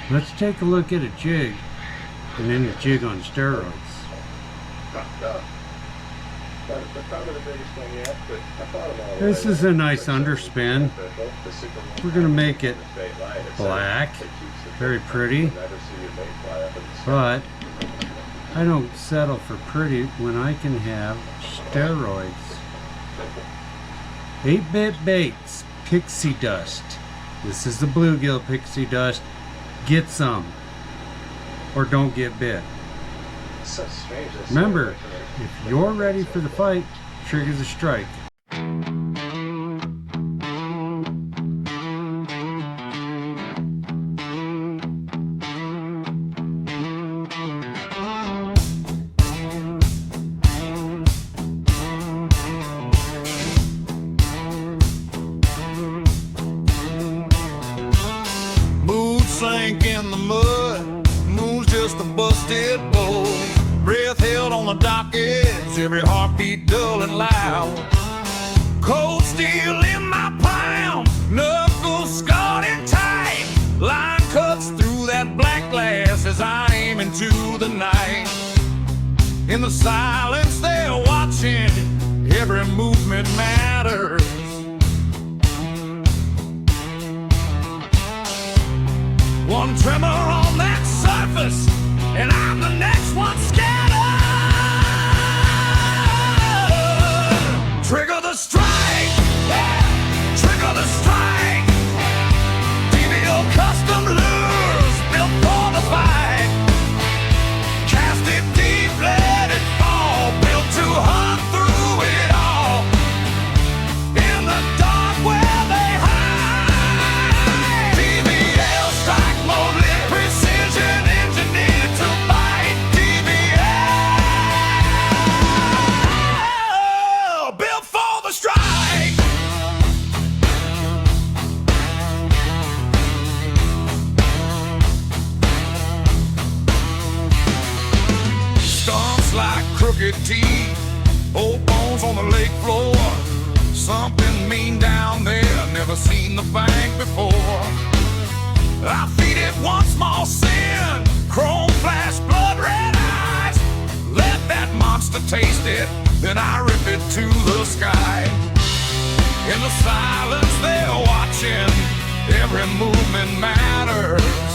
Let's take a look at a jig, and then a jig on steroids. This is a nice underspin. We're going to make it black, very pretty, but I don't settle for pretty when I can have steroids. 8-bit baits, pixie dust. This is the bluegill pixie dust. Get some, or don't get bit. Remember, if you're ready for the fight, trigger the strike. Sank in the mud, moon's just a busted bowl. Breath held on the dock edge, every heartbeat dull and loud. Cold steel in my palm, knuckles scarred and tight. Line cuts through that black glass as I aim into the night. In the silence they're watching, every movement matters. One tremor on that surface, and I'm the next one scattered. Trigger the strike, trigger the strike. DVL Custom Lures, built for the fight. Cast it deep, let it fall, built to hunt through it all. In the dark where they hide. DVL strike mode, lit precision, engineered to bite. DVL, built for the strike. Stumps like crooked teeth, old bones on the lake floor. Something mean down there, never seen the bank before. I feed it one small sin, chrome flash, blood red eyes. Let that monster taste it, then I rip it to the sky. In the silence they're watching, every movement matters.